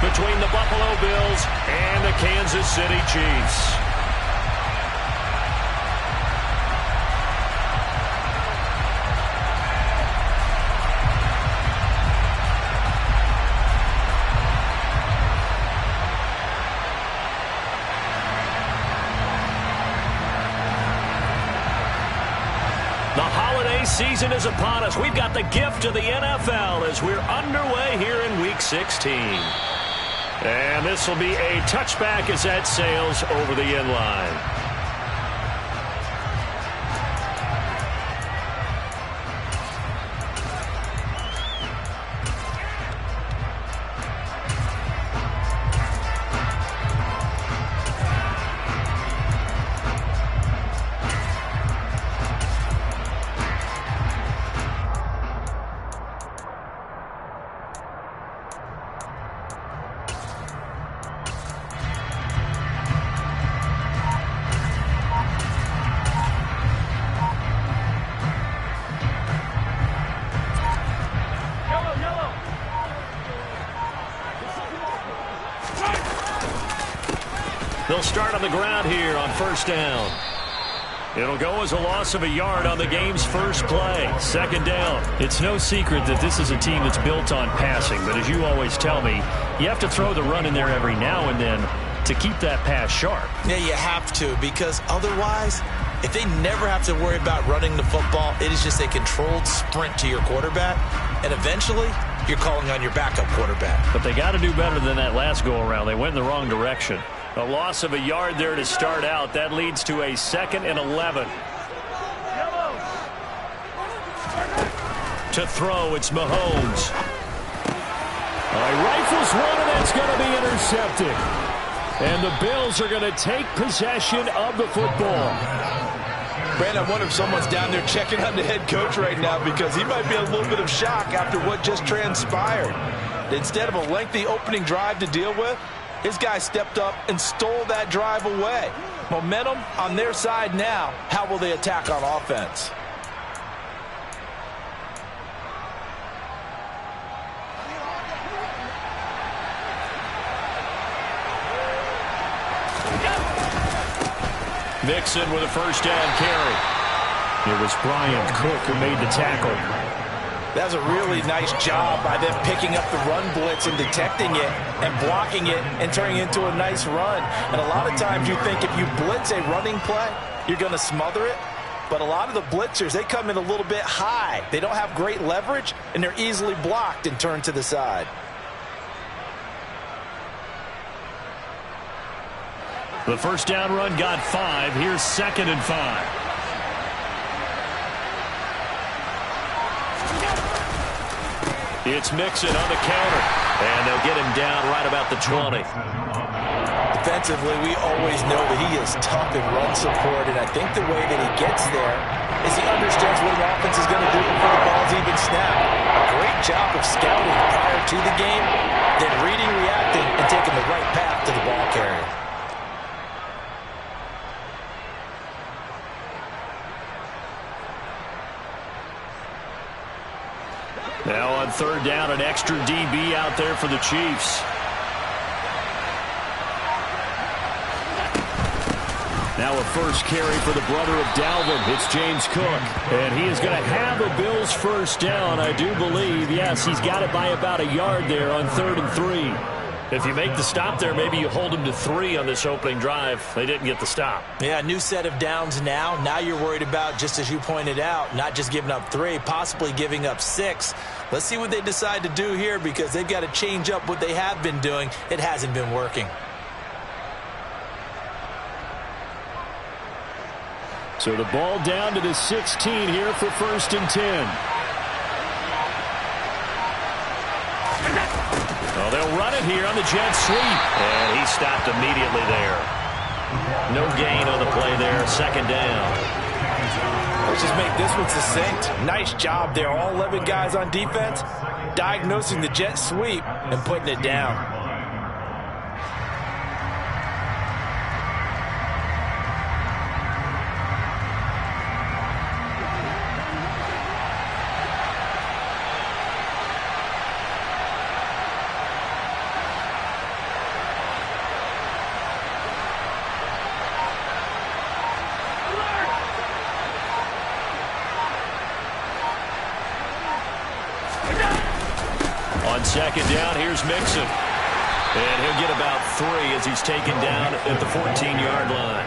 between the Buffalo Bills and the Kansas City Chiefs. The holiday season is upon us. We've got the gift of the NFL as we're underway here in Week 16. And this will be a touchback as that sails over the end line. They'll start on the ground here on first down. It'll go as a loss of a yard on the game's first play. Second down. It's no secret that this is a team that's built on passing, but as you always tell me, you have to throw the run in there every now and then to keep that pass sharp. Yeah, you have to, because otherwise, if they never have to worry about running the football, it is just a controlled sprint to your quarterback, and eventually you're calling on your backup quarterback. But they got to do better than that last go-around. They went in the wrong direction. A loss of a yard there to start out. That leads to a 2nd and 11. To throw, it's Mahomes. Rifles one, and that's going to be intercepted. And the Bills are going to take possession of the football. Brandon, I wonder if someone's down there checking on the head coach right now, because he might be a little bit of shock after what just transpired. Instead of a lengthy opening drive to deal with, his guy stepped up and stole that drive away. Momentum on their side now. How will they attack on offense? Mixon with a first down carry. It was Brian Cook who made the tackle. That's a really nice job by them picking up the run blitz and detecting it and blocking it and turning it into a nice run. And a lot of times you think if you blitz a running play, you're going to smother it. But a lot of the blitzers, they come in a little bit high. They don't have great leverage, and they're easily blocked and turned to the side. The first down run got 5. Here's 2nd and 5. It's Mixon on the counter, and they'll get him down right about the 20. Defensively, we always know that he is tough in run support, and I think the way that he gets there is he understands what an offense is going to do before the ball's even snapped. A great job of scouting prior to the game, then reading, reacting, and taking the right path to the ball carrier. Now on third down, an extra DB out there for the Chiefs. Now a first carry for the brother of Dalvin. It's James Cook. And he is going to have a Bills first down, I do believe. Yes, he's got it by about a yard there on 3rd and 3. If you make the stop there, maybe you hold them to 3 on this opening drive. They didn't get the stop. Yeah, new set of downs now. Now you're worried about, just as you pointed out, not just giving up 3, possibly giving up 6. Let's see what they decide to do here, because they've got to change up what they have been doing. It hasn't been working. So the ball down to the 16 here for 1st and 10. Well, they'll run it here on the jet sweep. And he stopped immediately there. No gain on the play there. 2nd down. Let's just make this one succinct. Nice job there. All 11 guys on defense diagnosing the jet sweep and putting it down. second down. Here's Mixon. And he'll get about 3 as he's taken down at the 14-yard line.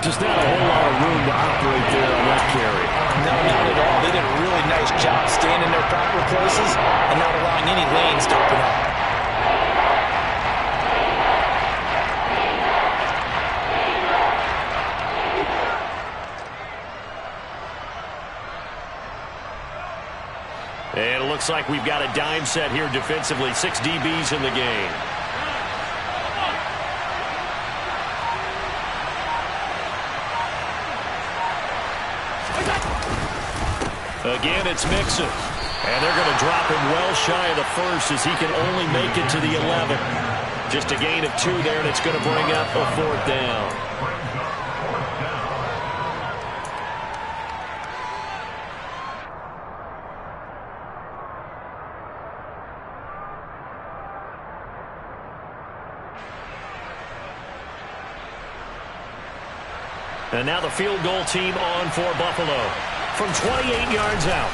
Just not a whole lot of room to operate there on that carry. No, not at all. They did a really nice job staying in their proper places and not allowing any lanes to open up. And it looks like we've got a dime set here defensively. 6 DBs in the game. Again, it's Mixon. And they're going to drop him well shy of the first as he can only make it to the 11. Just a gain of 2 there, and it's going to bring up a 4th down. And now the field goal team on for Buffalo from 28 yards out.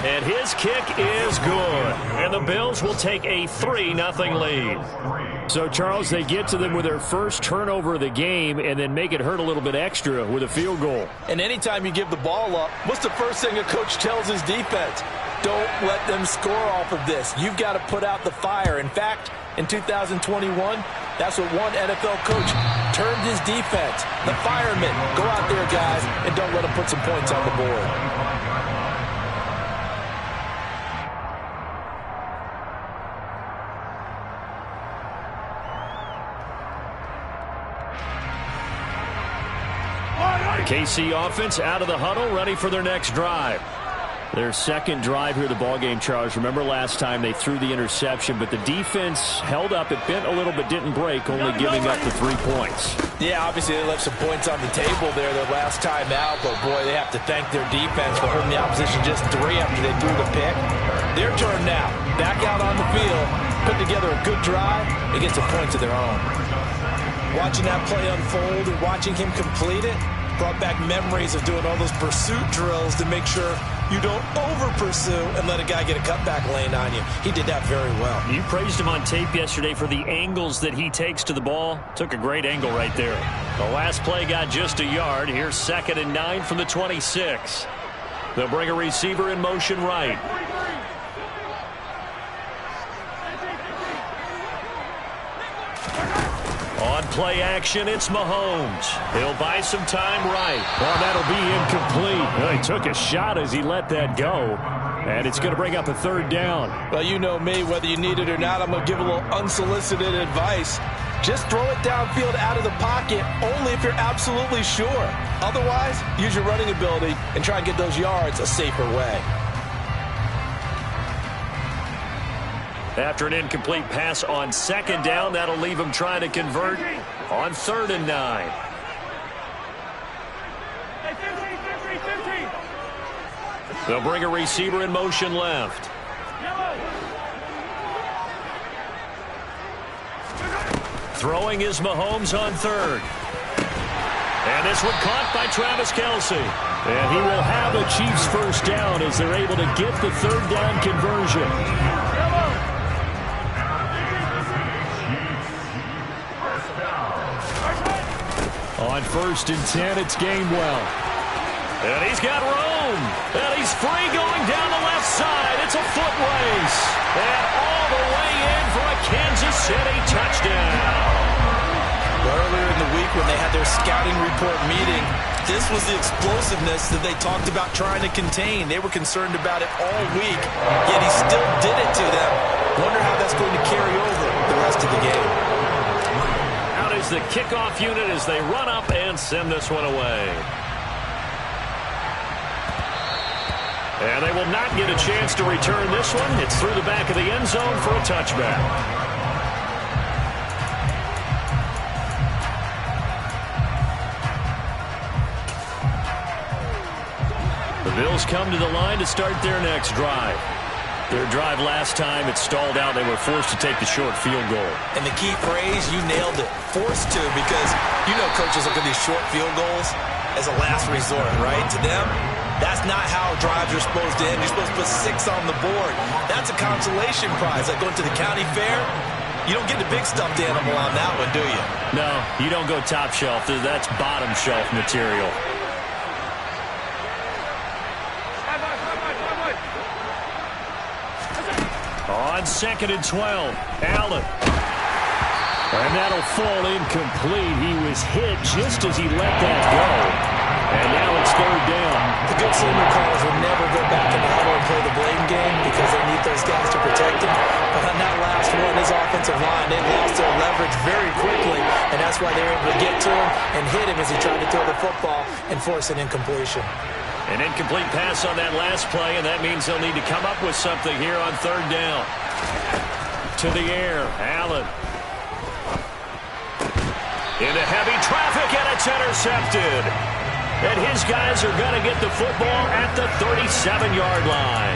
And his kick is good. And the Bills will take a 3-0 lead. So, Charles, they get to them with their first turnover of the game and then make it hurt a little bit extra with a field goal. And anytime you give the ball up, what's the first thing a coach tells his defense? Don't let them score off of this. You've got to put out the fire. In fact, in 2021, that's what one NFL coach turned his defense. The firemen. Go out there, guys, and don't let them put some points on the board. The KC offense out of the huddle, ready for their next drive. Their second drive here of the ballgame, Charles. Remember last time they threw the interception, but the defense held up. It bent a little but didn't break, only giving up the 3 points. Yeah, obviously they left some points on the table there their last time out, but boy, they have to thank their defense for holding the opposition just 3 after they threw the pick. Their turn now. Back out on the field, put together a good drive, and get some points of their own. Watching that play unfold and watching him complete it brought back memories of doing all those pursuit drills to make sure you don't over-pursue and let a guy get a cutback lane on you. He did that very well. You praised him on tape yesterday for the angles that he takes to the ball. Took a great angle right there. The last play got just a yard. Here's 2nd and 9 from the 26. They'll bring a receiver in motion right. On play action, it's Mahomes. He'll buy some time right. Well, that'll be incomplete. Well, he took a shot as he let that go. And it's going to bring up a 3rd down. Well, you know me, whether you need it or not, I'm going to give a little unsolicited advice. Just throw it downfield out of the pocket only if you're absolutely sure. Otherwise, use your running ability and try and get those yards a safer way. After an incomplete pass on 2nd down, that'll leave him trying to convert on 3rd and 9. They'll bring a receiver in motion left. Throwing is Mahomes on 3rd. And this one caught by Travis Kelce. And he will have a Chiefs first down as they're able to get the 3rd down conversion. On 1st and 10, it's Gainwell. And he's got room. And he's free going down the left side. It's a foot race. And all the way in for a Kansas City touchdown. Earlier in the week when they had their scouting report meeting, this was the explosiveness that they talked about trying to contain. They were concerned about it all week, yet he still did it to them. Wonder how that's going to carry over the rest of the game. Out is the kickoff unit as they run up and send this one away. And they will not get a chance to return this one. It's through the back of the end zone for a touchback. The Bills come to the line to start their next drive. Their drive last time, it stalled out. They were forced to take the short field goal. And the key phrase, you nailed it, forced to, because you know coaches look at these short field goals as a last resort, right? To them, That's not how drives are supposed to end. You're supposed to put 6 on the board. That's a consolation prize. Like going to the county fair, you don't get the big stuffed animal on that one, do you? No, you don't go top shelf. That's bottom shelf material. On 2nd and 12, Allen. And that'll fall incomplete. He was hit just as he let that go. And now it's 3rd down. The good senior callers will never go back in the huddle and play the blame game because they need those guys to protect him. But on that last one, his offensive line, they lost their leverage very quickly, and that's why they were able to get to him and hit him as he tried to throw the football and force an incompletion. An incomplete pass on that last play, and that means they'll need to come up with something here on 3rd down. To the air, Allen. Into heavy traffic, and it's intercepted. And his guys are going to get the football at the 37-yard line.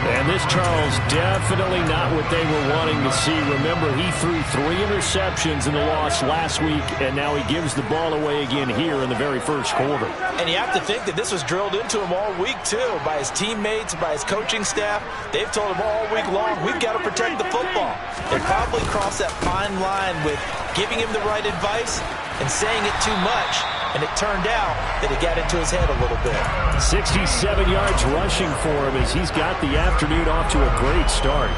And this, Charles, definitely not what they were wanting to see. Remember, he threw 3 interceptions in the loss last week, and now he gives the ball away again here in the very first quarter. And you have to think that this was drilled into him all week, too, by his teammates, by his coaching staff. They've told him all week long, we've got to protect the football. They probably crossed that fine line with giving him the right advice and saying it too much. And it turned out that it got into his head a little bit. 67 yards rushing for him as he's got the afternoon off to a great start.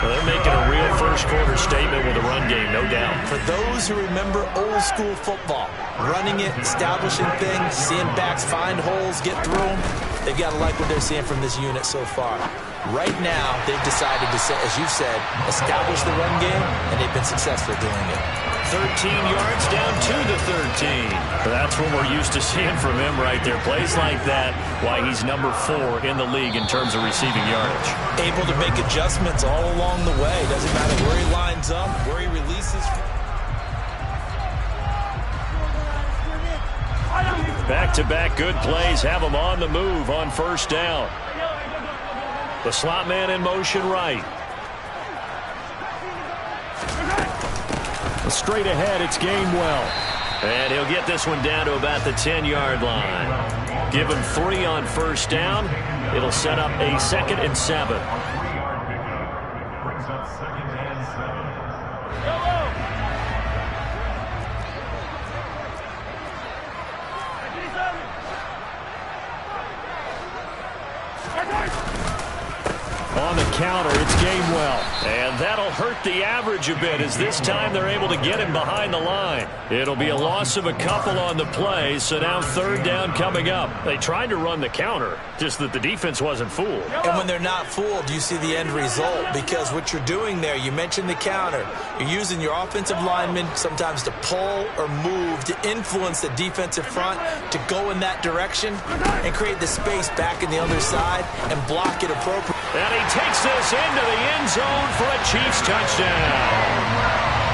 Well, they're making a real first-quarter statement with a run game, no doubt. For those who remember old-school football, running it, establishing things, seeing backs find holes, get through them, they've got to like what they're seeing from this unit so far. Right now, they've decided to, as you said, establish the run game, and they've been successful doing it. 13 yards down to the 13. That's what we're used to seeing from him right there. Plays like that, why he's number 4 in the league in terms of receiving yardage. Able to make adjustments all along the way. Doesn't matter where he lines up, where he releases. Back-to-back good plays have him on the move on 1st down. The slot man in motion right. Straight ahead, it's Gainwell. And he'll get this one down to about the 10-yard line. Give him 3 on 1st down. It'll set up a 2nd and 7. On the counter, it's Gainwell. And that'll hurt the average a bit as this time they're able to get him behind the line. It'll be a loss of a couple on the play, so now 3rd down coming up. They tried to run the counter, just that the defense wasn't fooled. And when they're not fooled, you see the end result, because what you're doing there, you mentioned the counter. You're using your offensive linemen sometimes to pull or move to influence the defensive front to go in that direction and create the space back in the other side and block it appropriately. And he takes this into the end zone for a Chiefs touchdown.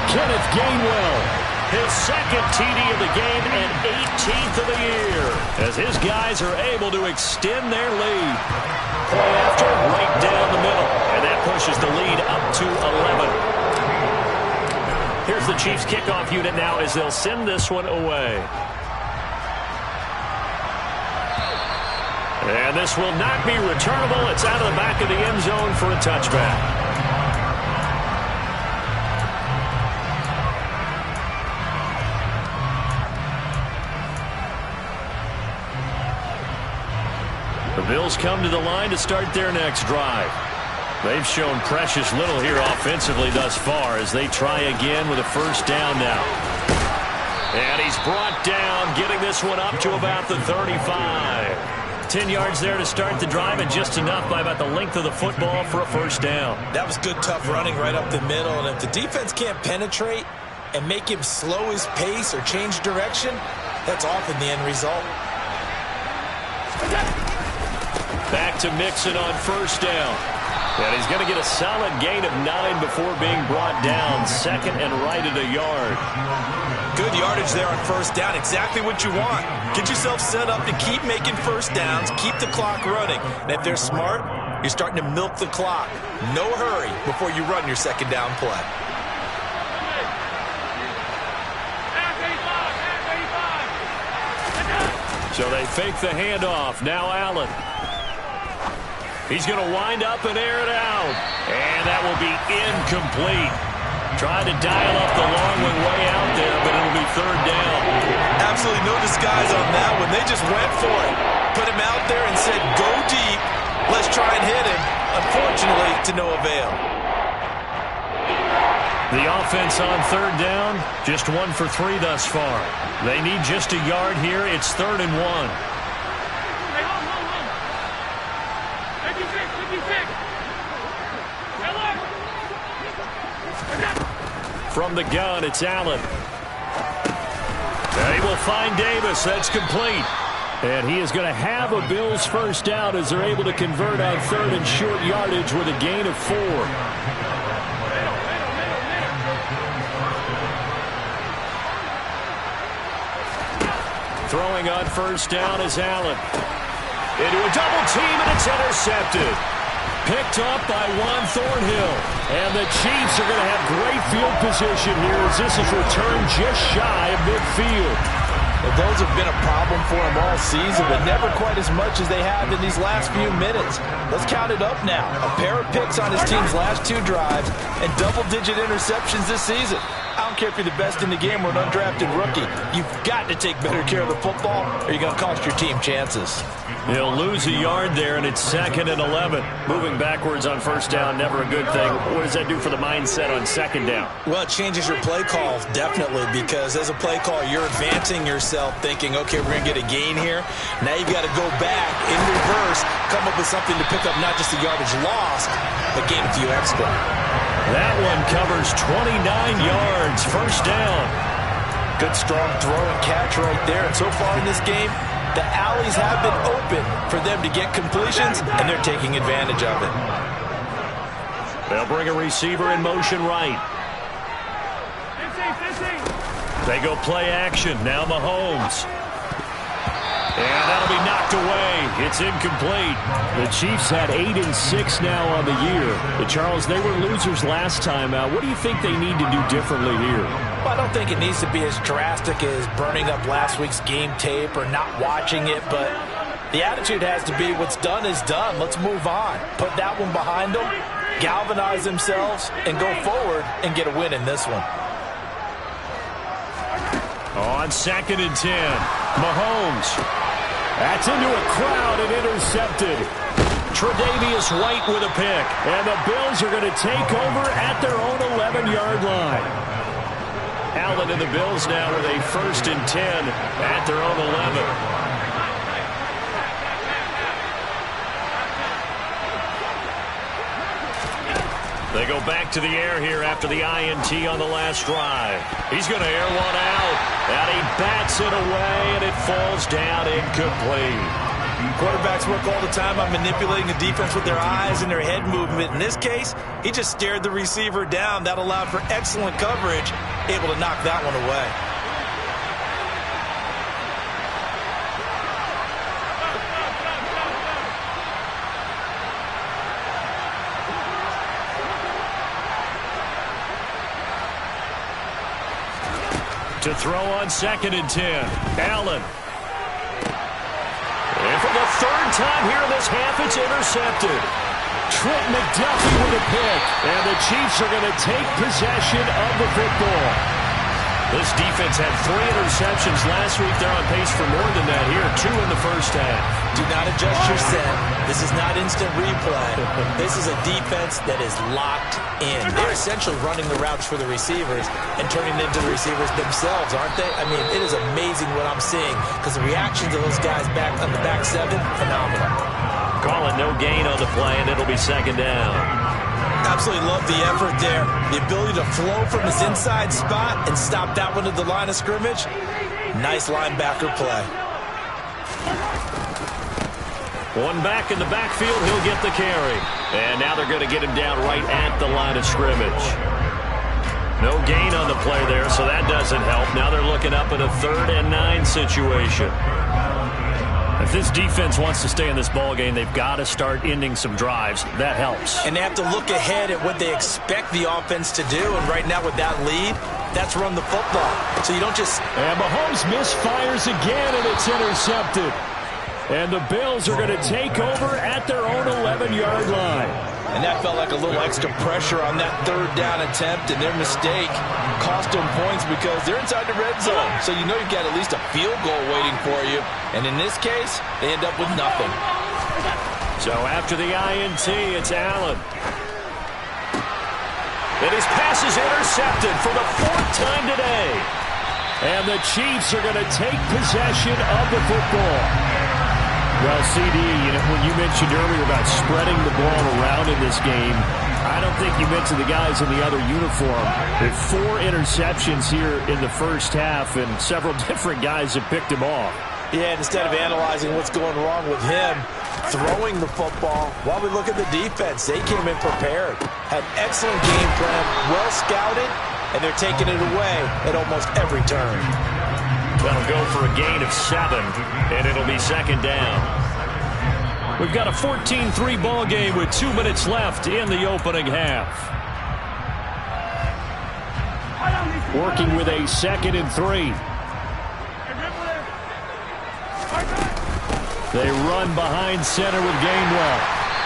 Kenneth Gainwell, his 2nd TD of the game and 18th of the year, as his guys are able to extend their lead. Play after, right down the middle, and that pushes the lead up to 11. Here's the Chiefs kickoff unit now as they'll send this one away. And this will not be returnable. It's out of the back of the end zone for a touchback. The Bills come to the line to start their next drive. They've shown precious little here offensively thus far as they try again with a 1st down now. And he's brought down, getting this one up to about the 35. 10 yards there to start the drive, and just enough by about the length of the football for a 1st down. That was good, tough running right up the middle. And if the defense can't penetrate and make him slow his pace or change direction, that's often the end result. Back to Mixon on 1st down. And he's going to get a solid gain of 9 before being brought down. 2nd and right at a yard. Good yardage there on 1st down. Exactly what you want. Get yourself set up to keep making 1st downs, keep the clock running. And if they're smart, you're starting to milk the clock. No hurry before you run your 2nd down play. So they fake the handoff. Now Allen. He's going to wind up and air it out. And that will be incomplete. Tried to dial up the long one way out there, but it'll be third down. Absolutely no disguise on that one. They just went for it. Put him out there and said, go deep. Let's try and hit him. Unfortunately, to no avail. The offense on third down, just 1 for 3 thus far. They need just a yard here. It's 3rd and 1. From the gun, it's Allen. They will find Davis. That's complete. And he is going to have a Bills first down as they're able to convert on 3rd and short yardage with a gain of 4. Throwing on first down is Allen. Into a double team, and it's intercepted. Picked up by Juan Thornhill. And the Chiefs are going to have great field position here as this is returned just shy of midfield. Well, those have been a problem for them all season, but never quite as much as they have in these last few minutes. Let's count it up now. A pair of picks on his team's last 2 drives and double-digit interceptions this season. I don't care if you're the best in the game or an undrafted rookie. You've got to take better care of the football or you're going to cost your team chances. He'll lose a yard there, and it's 2nd and 11. Moving backwards on first down, never a good thing. What does that do for the mindset on 2nd down? Well, it changes your play call, definitely, because as a play call, you're advancing yourself thinking, okay, we're going to get a gain here. Now you've got to go back in reverse, come up with something to pick up not just the yardage lost, but gain a few extra. That one covers 29 yards. First down. Good, strong throw and catch right there. And so far in this game, the alleys have been open for them to get completions, and they're taking advantage of it. They'll bring a receiver in motion right. They go play action. Now Mahomes. And that'll be knocked away. It's incomplete. The Chiefs had 8-6 now on the year. Charles, they were losers last time out. What do you think they need to do differently here? Well, I don't think it needs to be as drastic as burning up last week's game tape or not watching it, but the attitude has to be what's done is done. Let's move on. Put that one behind them, galvanize themselves, and go forward and get a win in this one. On 2nd and 10, Mahomes. That's into a crowd and intercepted. Tre'Davious White with a pick. And the Bills are going to take over at their own 11-yard line. Allen and the Bills now with a 1st and 10 at their own 11. They go back to the air here after the INT on the last drive. He's going to air one out. And he bats it away, and it falls down incomplete. Quarterbacks work all the time on manipulating the defense with their eyes and their head movement. In this case, he just stared the receiver down. That allowed for excellent coverage, able to knock that one away. To throw on 2nd and 10, Allen. And for the 3rd time here in this half, it's intercepted. Trent McDuffie with a pick. And the Chiefs are going to take possession of the football. This defense had 3 interceptions last week. They're on pace for more than that here. 2 in the first half. Do not adjust your set. This is not instant replay. This is a defense that is locked in. They're essentially running the routes for the receivers and turning it into the receivers themselves, aren't they? I mean, it is amazing what I'm seeing because the reactions of those guys back on the back 7, phenomenal. Call it no gain on the play, and it'll be 2nd down. Absolutely love the effort there. The ability to flow from his inside spot and stop that one at the line of scrimmage. Nice linebacker play. One back in the backfield, he'll get the carry. And now they're going to get him down right at the line of scrimmage. No gain on the play there, so that doesn't help. Now they're looking up at a 3rd and 9 situation. If this defense wants to stay in this ballgame, they've got to start ending some drives. That helps. And they have to look ahead at what they expect the offense to do. And right now with that lead, That's run the football. So you don't just... And Mahomes misfires again, and it's intercepted. And the Bills are going to take over at their own 11-yard line. And that felt like a little extra pressure on that third down attempt, and their mistake cost them points because they're inside the red zone. So you know you've got at least a field goal waiting for you. And in this case, they end up with nothing. So after the INT, it's Allen. And his pass is intercepted for the 4th time today. And the Chiefs are going to take possession of the football. Well, CD, when you mentioned earlier about spreading the ball around in this game, I don't think you mentioned the guys in the other uniform. There are 4 interceptions here in the first half, and several different guys have picked him off. Yeah, instead of analyzing what's going wrong with him, throwing the football, while we look at the defense, they came in prepared. Had excellent game plan, well scouted, and they're taking it away at almost every turn. That'll go for a gain of 7, and it'll be 2nd down. We've got a 14-3 ball game with 2 minutes left in the opening half. Working with a 2nd and 3. They run behind center with Gainwell.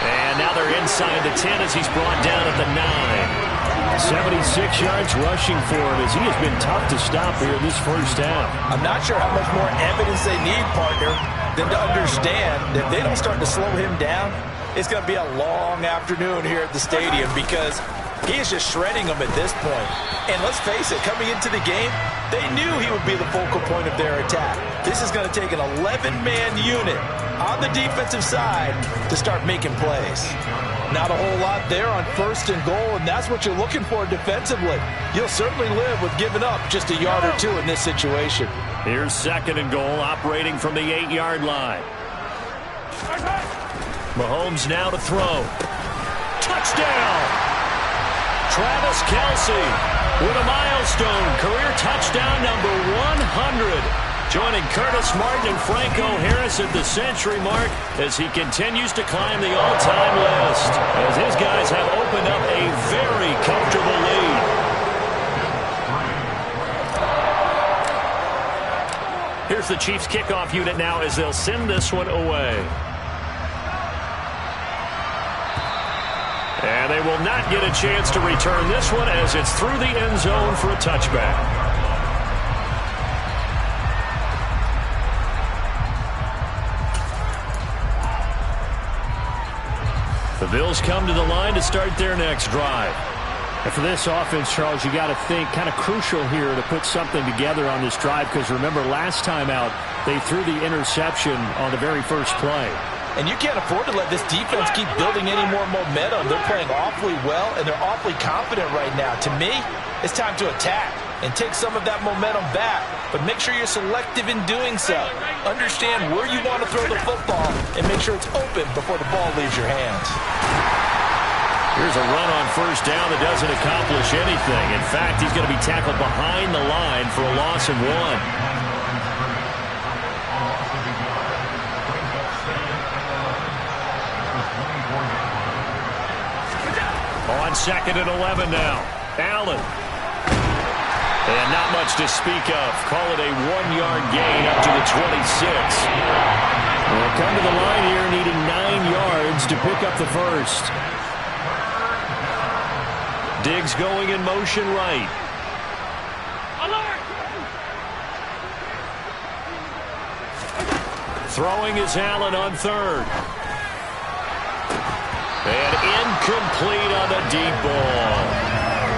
And now they're inside the 10 as he's brought down at the 9. 76 yards rushing for him as he has been tough to stop here in this first half. I'm not sure how much more evidence they need, partner, than to understand that if they don't start to slow him down, it's going to be a long afternoon here at the stadium because he is just shredding them at this point. And let's face it, coming into the game, they knew he would be the focal point of their attack. This is going to take an 11-man unit on the defensive side to start making plays. Not a whole lot there on 1st and goal, and that's what you're looking for defensively. You'll certainly live with giving up just a yard or 2 in this situation. Here's 2nd and goal, operating from the 8-yard line. Mahomes now to throw. Touchdown! Travis Kelce with a milestone career touchdown number 100. Joining Curtis Martin and Franco Harris at the century mark as he continues to climb the all-time list. As his guys have opened up a very comfortable lead. Here's the Chiefs kickoff unit now as they'll send this one away. And they will not get a chance to return this one as it's through the end zone for a touchback. The Bills come to the line to start their next drive. And for this offense, Charles, you got to think kind of crucial here to put something together on this drive because remember last time out they threw the interception on the very first play. And you can't afford to let this defense keep building any more momentum. They're playing awfully well, and they're awfully confident right now. To me, it's time to attack and take some of that momentum back. But make sure you're selective in doing so. Understand where you want to throw the football and make sure it's open before the ball leaves your hands. Here's a run on 1st down that doesn't accomplish anything. In fact, he's going to be tackled behind the line for a loss of 1. On 2nd and 11 now. Allen. And not much to speak of. Call it a 1-yard gain up to the 26. They'll come to the line here needing 9 yards to pick up the first. Diggs going in motion right. Throwing is Allen on 3rd. And incomplete on the deep ball.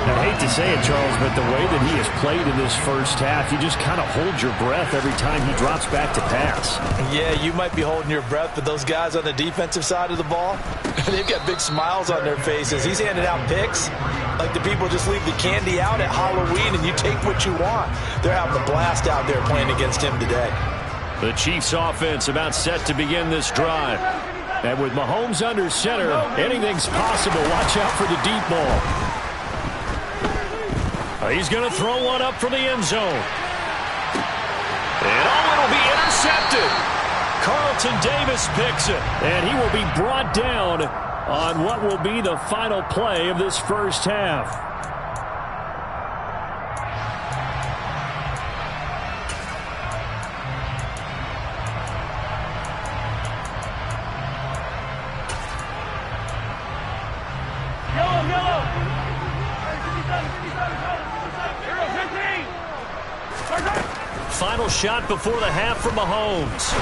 I hate to say it, Charles, but the way that he has played in this first half, you just kind of hold your breath every time he drops back to pass. Yeah, you might be holding your breath, but those guys on the defensive side of the ball, they've got big smiles on their faces. He's handing out picks like the people just leave the candy out at Halloween and you take what you want. They're having a blast out there playing against him today. The Chiefs offense about set to begin this drive. And with Mahomes under center, anything's possible. Watch out for the deep ball. He's going to throw one up from the end zone. And it'll be intercepted. Carlton Davis picks it. And he will be brought down on what will be the final play of this first half. Final shot before the half from Mahomes.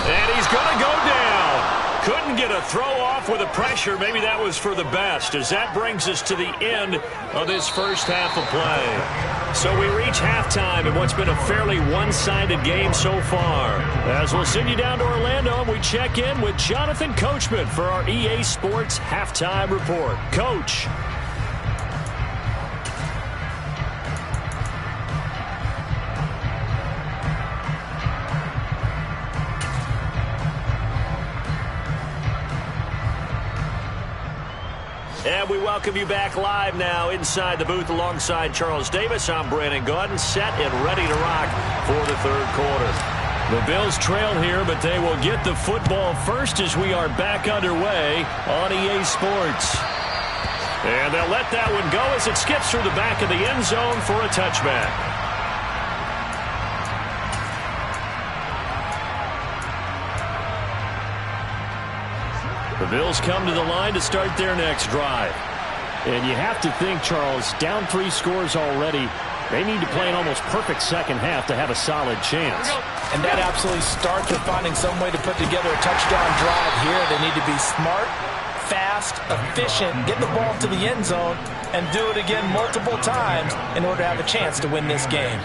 And he's going to go down. Couldn't get a throw off with the pressure. Maybe that was for the best, as that brings us to the end of this first half of play. So we reach halftime in what's been a fairly one-sided game so far. As we'll send you down to Orlando, and we check in with Jonathan Coachman for our EA Sports Halftime Report. Coach. And we welcome you back live now inside the booth alongside Charles Davis. I'm Brandon Gaudin, set and ready to rock for the third quarter. The Bills trail here, but they will get the football first as we are back underway on EA Sports. And they'll let that one go as it skips through the back of the end zone for a touchback. The Bills come to the line to start their next drive. And you have to think, Charles, down 3 scores already. They need to play an almost perfect second half to have a solid chance. And that absolutely starts with finding some way to put together a touchdown drive here. They need to be smart, fast, efficient, get the ball to the end zone, and do it again multiple times in order to have a chance to win this game.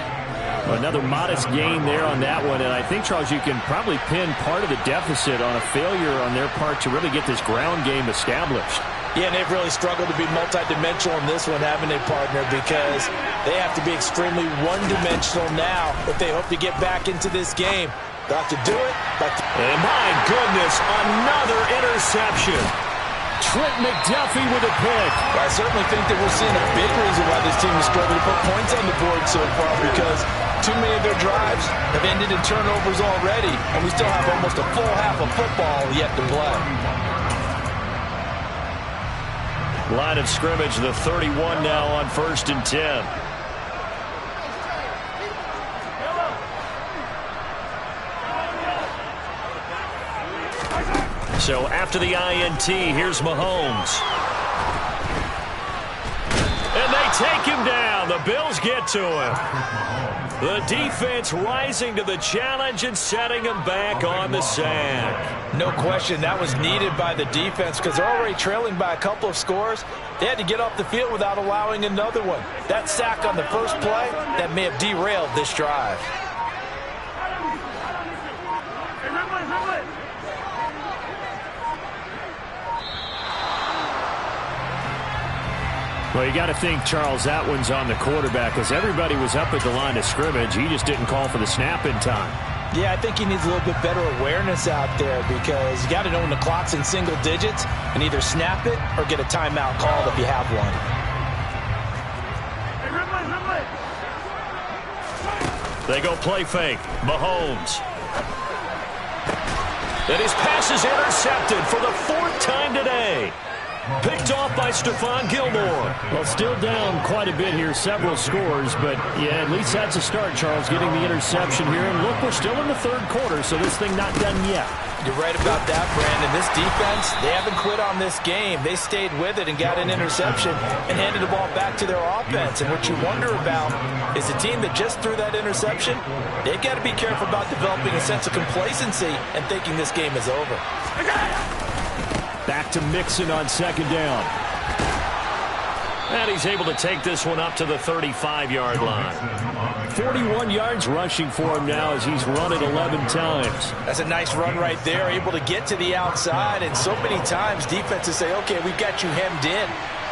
Another modest gain there on that one, and I think, Charles, you can probably pin part of the deficit on a failure on their part to really get this ground game established. Yeah, and they've really struggled to be multidimensional in this one, haven't they, partner, because they have to be extremely one-dimensional now if they hope to get back into this game. They'll have to do it. And my goodness, another interception. Trent McDuffie with a pick. I certainly think that we're seeing a big reason why this team is struggling to put points on the board so far, because too many of their drives have ended in turnovers already, and we still have almost a full half of football yet to play. Line of scrimmage, the 31 now on 1st and 10. So after the INT, here's Mahomes. And they take him down. The Bills get to him. The defense rising to the challenge and setting him back on the sack. No question, that was needed by the defense because they're already trailing by a couple of scores. They had to get off the field without allowing another one. That sack on the first play, that may have derailed this drive. Well, you got to think, Charles, that one's on the quarterback because everybody was up at the line of scrimmage. He just didn't call for the snap in time. Yeah, I think he needs a little bit better awareness out there because you got to know when the clock's in single digits and either snap it or get a timeout called if you have one. They go play fake. Mahomes. And his pass is intercepted for the 4th time today. Picked off by Stephon Gilmore. Well, still down quite a bit here, several scores, but yeah, at least that's a start, Charles, getting the interception here. And look, we're still in the 3rd quarter, so this thing not done yet. You're right about that, Brandon. This defense, they haven't quit on this game. They stayed with it and got an interception and handed the ball back to their offense. And what you wonder about is a team that just threw that interception, they've got to be careful about developing a sense of complacency and thinking this game is over. Back to Mixon on 2nd down. And he's able to take this one up to the 35-yard line. 41 yards rushing for him now as he's run it 11 times. That's a nice run right there, able to get to the outside. And so many times defenses say, okay, we've got you hemmed in.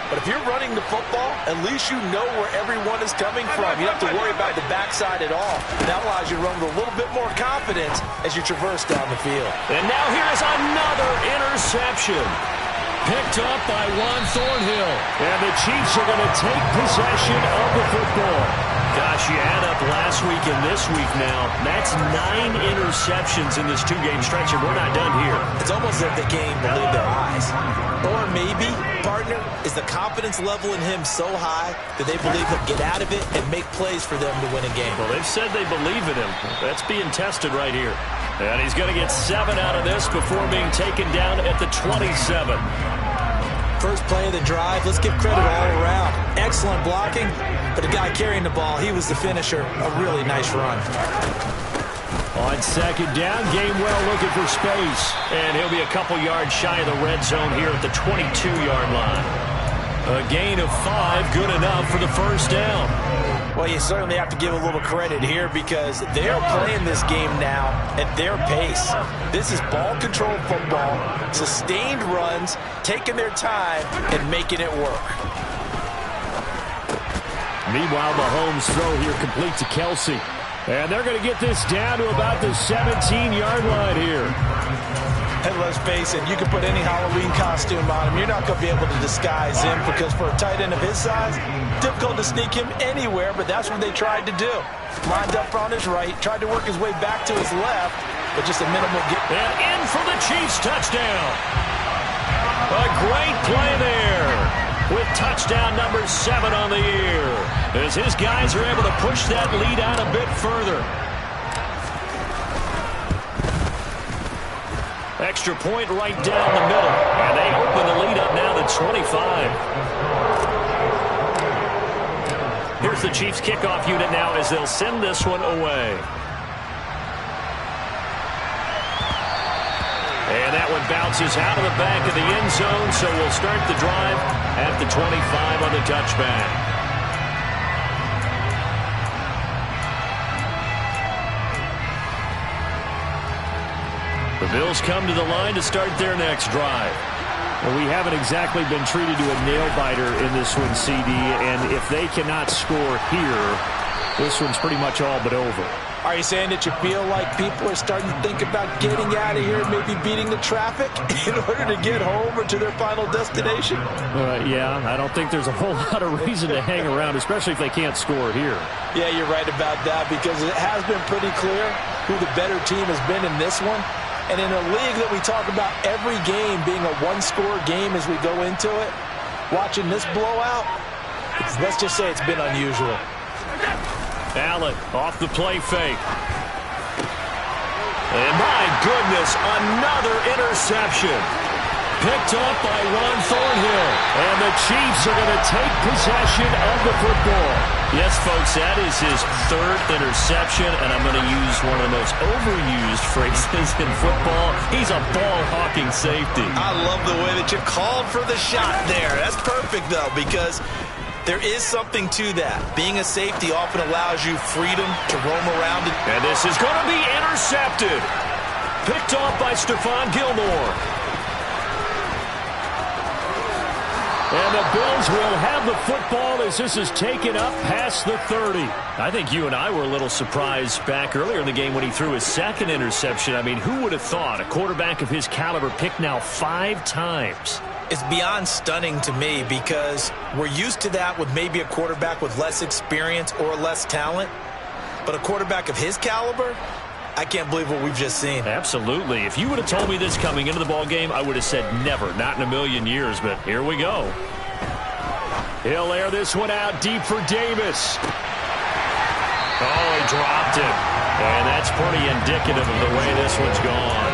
But if you're running the football, at least you know where everyone is coming from. You don't have to worry about the backside at all. That allows you to run with a little bit more confidence as you traverse down the field. And now here's another interception. Picked up by Juan Thornhill. And the Chiefs are going to take possession of the football. Gosh, you add up last week and this week now. That's 9 interceptions in this 2-game stretch, and we're not done here. It's almost as if the game believed their eyes. Or maybe, partner, is the confidence level in him so high that they believe he'll get out of it and make plays for them to win a game. Well, they've said they believe in him. That's being tested right here. And he's going to get 7 out of this before being taken down at the 27. First play of the drive, let's give credit all around. Excellent blocking, but the guy carrying the ball, he was the finisher. A really nice run. On second down, Gainwell looking for space. And he'll be a couple yards shy of the red zone here at the 22-yard line. A gain of 5, good enough for the first down. Well, you certainly have to give a little credit here because they're playing this game now at their pace. This is ball control football, sustained runs, taking their time and making it work. Meanwhile, Mahomes' throw here complete to Kelsey. And they're going to get this down to about the 17-yard line here. And let's face it, you can put any Halloween costume on him. You're not going to be able to disguise him because for a tight end of his size, difficult to sneak him anywhere, but that's what they tried to do. Lined up on his right, tried to work his way back to his left, but just a minimal get. And in for the Chiefs touchdown. A great play there with touchdown number 7 on the year as his guys are able to push that lead out a bit further. Extra point right down the middle. And they open the lead up now to 25. Here's the Chiefs kickoff unit now as they'll send this one away. And that one bounces out of the back of the end zone, so we'll start the drive at the 25 on the touchback. The Bills come to the line to start their next drive. Well, we haven't exactly been treated to a nail-biter in this one, CD, and if they cannot score here, this one's pretty much all but over. Are you saying that you feel like people are starting to think about getting out of here, maybe beating the traffic in order to get home or to their final destination? Yeah, I don't think there's a whole lot of reason to hang around, especially if they can't score here. Yeah, you're right about that because it has been pretty clear who the better team has been in this one. And in a league that we talk about every game being a one-score game as we go into it, watching this blowout, let's just say it's been unusual. Allen off the play fake. And my goodness, another interception. Picked up by Ron Thornhill. And the Chiefs are going to take possession of the football. Yes, folks, that is his 3rd interception, and I'm going to use one of the most overused phrases in football. He's a ball-hawking safety. I love the way that you called for the shot there. That's perfect, though, because there is something to that. Being a safety often allows you freedom to roam around. And this is going to be intercepted. Picked off by Stephon Gilmore. And the Bills will have the football as this is taken up past the 30. I think you and I were a little surprised back earlier in the game when he threw his 2nd interception. I mean, who would have thought a quarterback of his caliber picked now 5 times? It's beyond stunning to me because we're used to that with maybe a quarterback with less experience or less talent. But a quarterback of his caliber, I can't believe what we've just seen. Absolutely. If you would have told me this coming into the ball game, I would have said never, not in a million years, but here we go. He'll air this one out deep for Davis. Oh, he dropped it. And that's pretty indicative of the way this one's gone.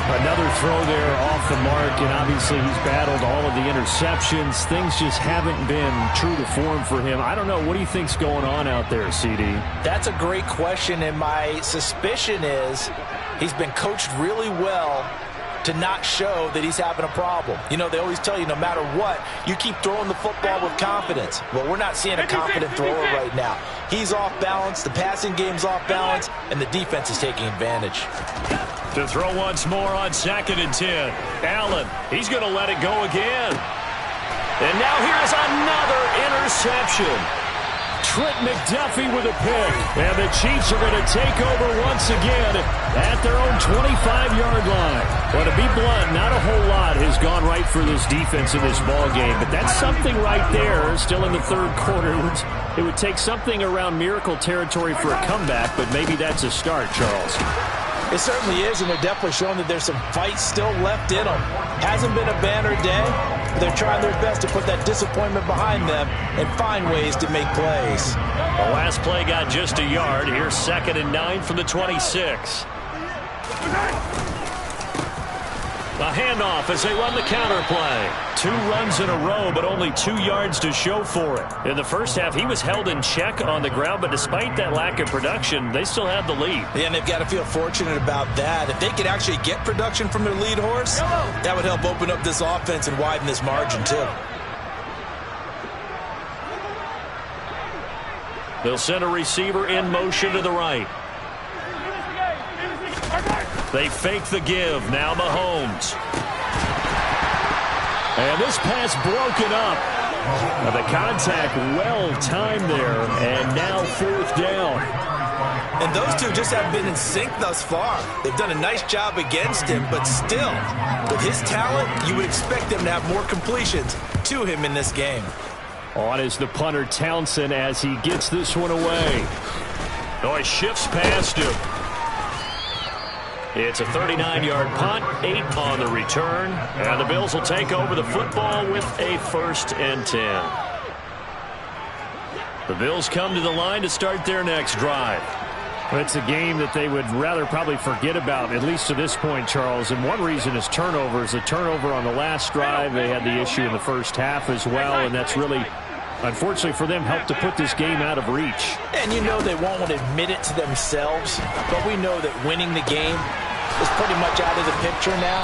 Another throw there off the mark, and obviously he's battled all of the interceptions. Things just haven't been true to form for him. I don't know. What do you think's going on out there, CD? That's a great question, and my suspicion is he's been coached really well to not show that he's having a problem. You know, they always tell you no matter what, you keep throwing the football with confidence. Well, we're not seeing a confident thrower right now. He's off balance, the passing game's off balance, and the defense is taking advantage. To throw once more on 2nd and 10. Allen, he's going to let it go again. And now here's another interception. Trent McDuffie with a pick. And the Chiefs are going to take over once again at their own 25-yard line. Well, to be blunt, not a whole lot has gone right for this defense in this ball game, but that's something right there still in the 3rd quarter. It would take something around miracle territory for a comeback, but maybe that's a start, Charles. It certainly is, and they're definitely showing that there's some fight still left in them. Hasn't been a banner day, but they're trying their best to put that disappointment behind them and find ways to make plays. The last play got just a yard. Here's 2nd and 9 from the 26. A handoff as they run the counter play. 2 runs in a row, but only 2 yards to show for it. In the first half, he was held in check on the ground, but despite that lack of production, they still have the lead. Yeah, and they've got to feel fortunate about that. If they could actually get production from their lead horse, that would help open up this offense and widen this margin, too. They'll send a receiver in motion to the right. They fake the give. Now Mahomes. And this pass broken up. The contact well timed there, and now 4th down. And those two just have been in sync thus far. They've done a nice job against him, but still, with his talent, you would expect them to have more completions to him in this game. On is the punter Townsend as he gets this one away. Oh, he shifts past him. It's a 39-yard punt, 8 on the return, and the Bills will take over the football with a 1st and 10. The Bills come to the line to start their next drive. It's a game that they would rather probably forget about, at least to this point, Charles. And one reason is turnovers. The turnover on the last drive, they had the issue in the first half as well, and that's really, unfortunately for them, helped to put this game out of reach. And you know they won't want to admit it to themselves, but we know that winning the game is pretty much out of the picture now.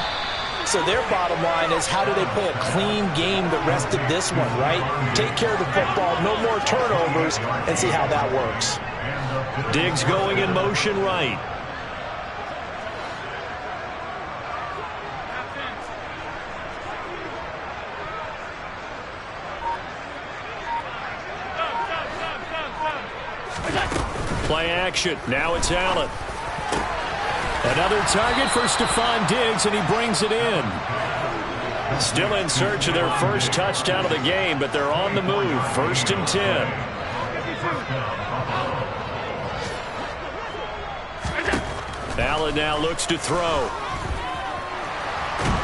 So their bottom line is, how do they play a clean game the rest of this one, right? Take care of the football, no more turnovers, and see how that works. Diggs going in motion right. Play action. Now it's Allen. Another target for Stephon Diggs, and he brings it in. Still in search of their first touchdown of the game, but they're on the move. 1st and 10. Allen now looks to throw.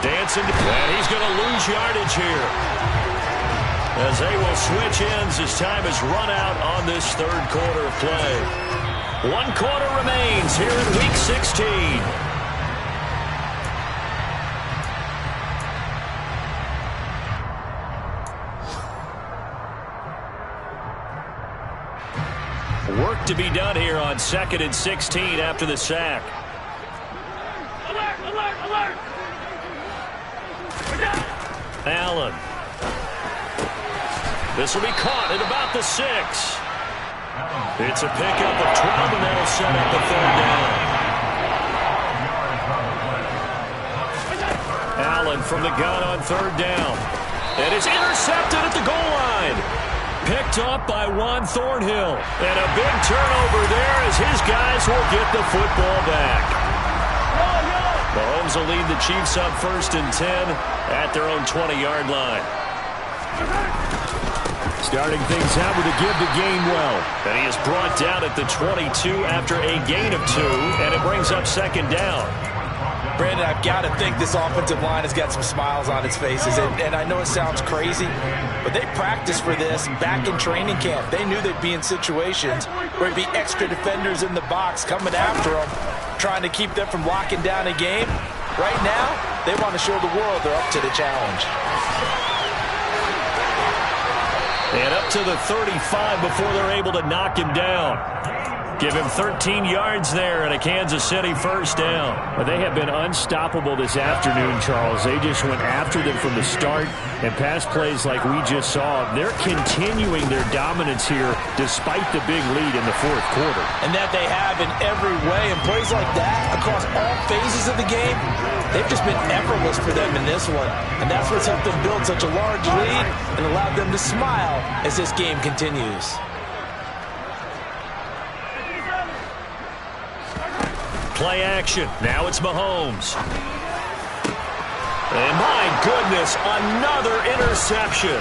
Dancing, and he's going to lose yardage here, as they will switch ends as time has run out on this 3rd quarter of play. 1 quarter remains here in Week 16. Work to be done here on 2nd and 16 after the sack. Alert, alert, alert! Allen. This will be caught at about the 6. It's a pickup of 12, and that'll set up a 3rd down. Allen from the gun on 3rd down. And it's intercepted at the goal line. Picked up by Juan Thornhill. And a big turnover there as his guys will get the football back. Mahomes will lead the Chiefs up 1st and 10 at their own 20-yard line. Starting things out with a give to Gainwell. And he is brought down at the 22 after a gain of 2, and it brings up 2nd down. Brandon, I've got to think this offensive line has got some smiles on its faces. And I know it sounds crazy, but they practiced for this back in training camp. They knew they'd be in situations where there'd be extra defenders in the box coming after them, trying to keep them from locking down a game. Right now, they want to show the world they're up to the challenge. And up to the 35 before they're able to knock him down. Give him 13 yards there and a Kansas City 1st down. But they have been unstoppable this afternoon, Charles. They just went after them from the start, and pass plays like we just saw. They're continuing their dominance here despite the big lead in the 4th quarter. And that they have in every way. And plays like that across all phases of the game, they've just been effortless for them in this one. And that's what's helped them build such a large lead and allowed them to smile as this game continues. Play action. Now it's Mahomes. And my goodness, another interception.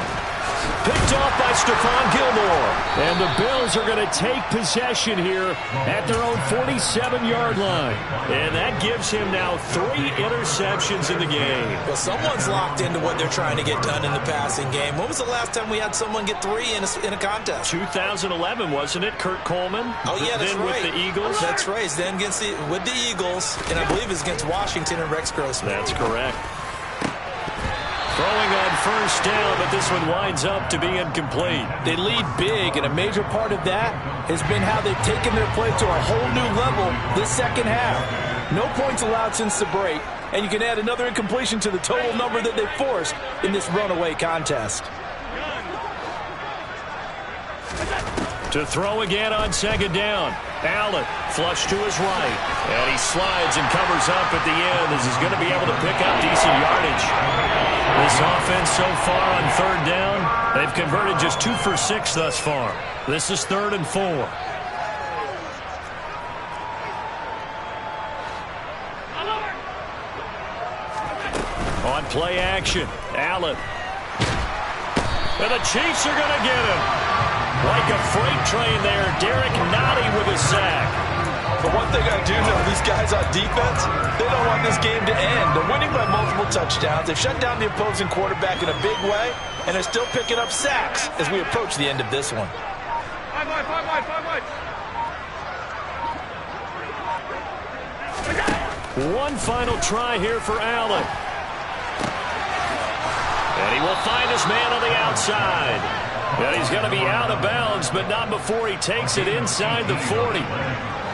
Picked off by Stephon Gilmore. And the Bills are going to take possession here at their own 47-yard line. And that gives him now 3 interceptions in the game. Well, someone's locked into what they're trying to get done in the passing game. When was the last time we had someone get 3 in a contest? 2011, wasn't it? Kurt Coleman? Oh, yeah, that's then right. With the Eagles? That's right. Then with the Eagles, and I believe it's against Washington and Rex Grossman. That's correct. Throwing on first down, but this one winds up to be incomplete. They lead big, and a major part of that has been how they've taken their play to a whole new level this second half. No points allowed since the break, and you can add another incompletion to the total number that they forced in this runaway contest. To throw again on second down. Allen flush to his right. And he slides and covers up at the end as he's going to be able to pick up decent yardage. This offense so far on third down, they've converted just 2 for 6 thus far. This is 3rd and 4. On play action, Allen. And the Chiefs are going to get him. Like a freight train there, Derek Nottie with a sack. But one thing I do know, these guys on defense, they don't want this game to end. They're winning by multiple touchdowns. They've shut down the opposing quarterback in a big way, and they're still picking up sacks as we approach the end of this one. Five wide. One final try here for Allen. And he will find his man on the outside. And he's going to be out of bounds, but not before he takes it inside the 40.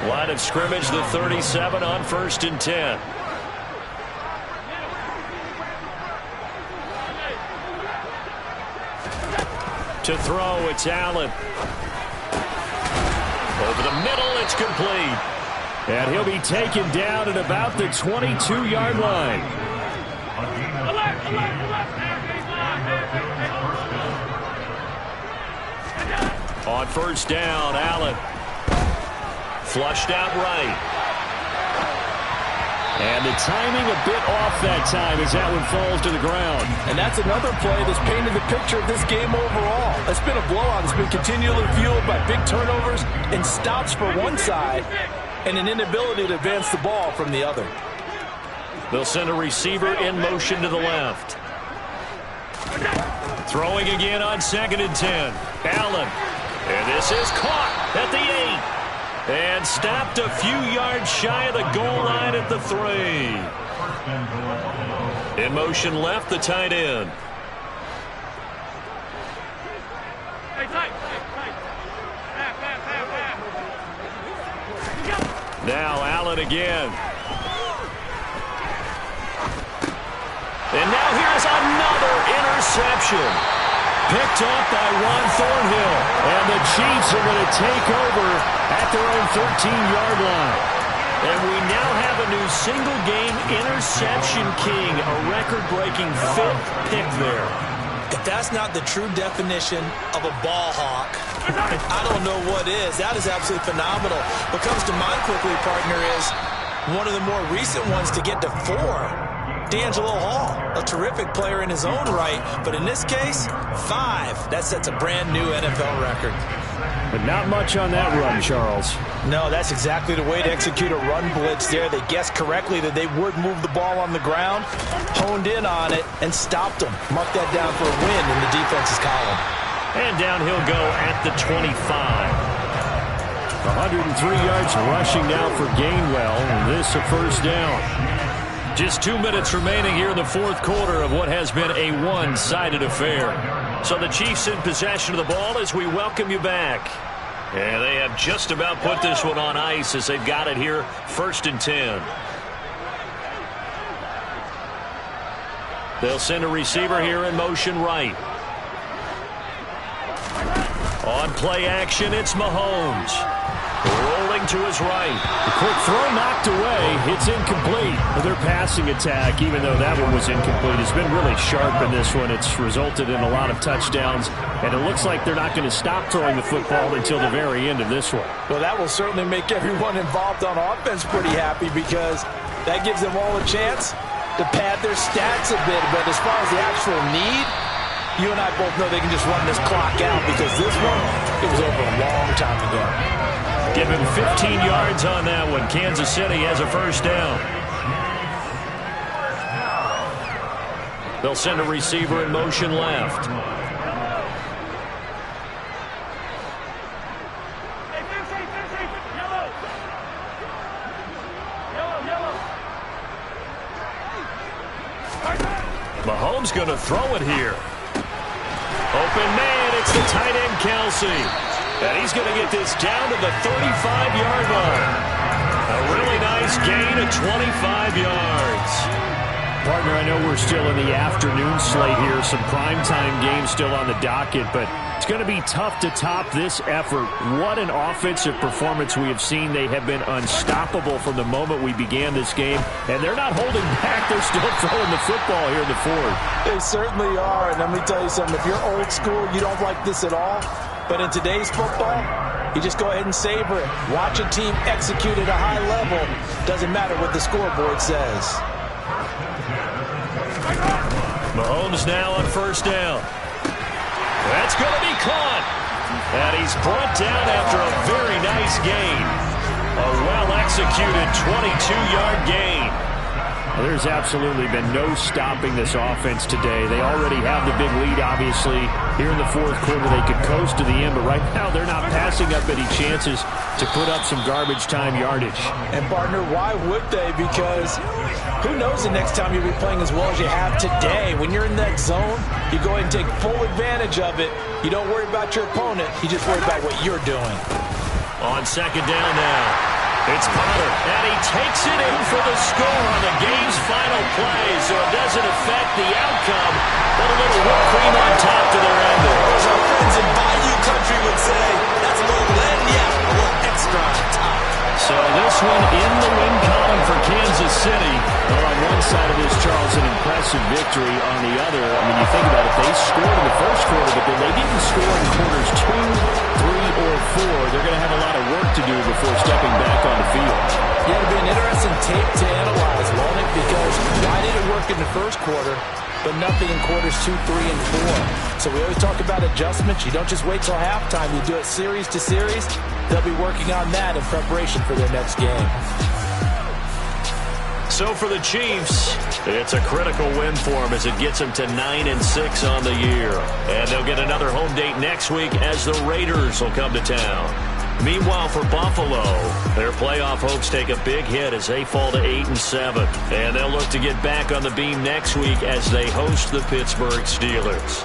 Line of scrimmage, the 37 on 1st and 10. To throw, it's Allen. Over the middle, it's complete. And he'll be taken down at about the 22-yard line. On first down, Allen. Flushed out right. And the timing a bit off that time as that one falls to the ground. And that's another play that's painted the picture of this game overall. It's been a blowout. It's been continually fueled by big turnovers and stops for one side and an inability to advance the ball from the other. They'll send a receiver in motion to the left. Throwing again on 2nd and 10. Allen. And this is caught at the 8. And stopped a few yards shy of the goal line at the 3. In motion left, the tight end. Now Allen again. And now here's another interception. Picked off by Juan Thornhill. And the Chiefs are going to take over at their own 13-yard line. And we now have a new single-game interception king, a record-breaking 5th pick there. If that's not the true definition of a ball hawk, I don't know what is. That is absolutely phenomenal. What comes to mind quickly, partner, is one of the more recent ones to get to 4. D'Angelo Hall, a terrific player in his own right, but in this case, 5. That sets a brand new NFL record. But not much on that run, Charles. No, that's exactly the way to execute a run blitz there. They guessed correctly that they would move the ball on the ground, honed in on it, and stopped them. Mark that down for a win in the defense's column. And down he'll go at the 25. 103 yards rushing now for Gainwell, and this a first down. Just 2 minutes remaining here in the 4th quarter of what has been a one-sided affair. So the Chiefs in possession of the ball as we welcome you back. And they have just about put this one on ice as they've got it here, 1st and 10. They'll send a receiver here in motion right. On play action, it's Mahomes. Rolling to his right. The quick throw knocked away. It's incomplete. Their passing attack, even though that one was incomplete, has been really sharp in this one. It's resulted in a lot of touchdowns, and it looks like they're not going to stop throwing the football until the very end of this one. Well, that will certainly make everyone involved on offense pretty happy because that gives them all a chance to pad their stats a bit. But as far as the actual need, you and I both know they can just run this clock out because this one, it was over a long time ago. Give him 15 yards on that one. Kansas City has a first down. They'll send a receiver in motion left. Mahomes going to throw it here. Open man, it's the tight end Kelsey. And he's going to get this down to the 35-yard line. A really nice gain of 25 yards. Partner, I know we're still in the afternoon slate here. Some primetime games still on the docket, but it's going to be tough to top this effort. What an offensive performance we have seen. They have been unstoppable from the moment we began this game, and they're not holding back. They're still throwing the football here in the fourth. They certainly are, and let me tell you something. If you're old school, you don't like this at all. But in today's football, you just go ahead and savor it. Watch a team execute at a high level. Doesn't matter what the scoreboard says. Mahomes now on first down. That's going to be caught. And he's brought down after a very nice gain. A well-executed 22-yard gain. Well, there's absolutely been no stopping this offense today. They already have the big lead, obviously. Here in the fourth quarter, they could coast to the end, but right now they're not passing up any chances to put up some garbage time yardage. And, partner, why would they? Because who knows the next time you'll be playing as well as you have today. When you're in that zone, you go ahead and take full advantage of it. You don't worry about your opponent. You just worry about what you're doing. On second down now. It's Potter, and he takes it in for the score on the game's final play, so it doesn't affect the outcome, but a little whipped cream on top to their end. As our friends in Bayou Country would say, that's a little lead, yeah, a little extra on top. So this one in the win column for Kansas City. Well, on one side of this, Charles, an impressive victory. On the other, I mean, you think about it, they scored in the first quarter, but then they didn't score in quarters 2, 3, or 4. They're going to have a lot of work to do before stepping back on the field. Yeah, it'll be an interesting tape to analyze, won't it? Because why did it work in the first quarter, but nothing in quarters 2, 3, and 4? So we always talk about adjustments. You don't just wait till halftime. You do it series to series. They'll be working on that in preparation for their next game. So for the Chiefs, it's a critical win for them as it gets them to 9-6 on the year. And they'll get another home date next week as the Raiders will come to town. Meanwhile, for Buffalo, their playoff hopes take a big hit as they fall to 8-7. And they'll look to get back on the beam next week as they host the Pittsburgh Steelers.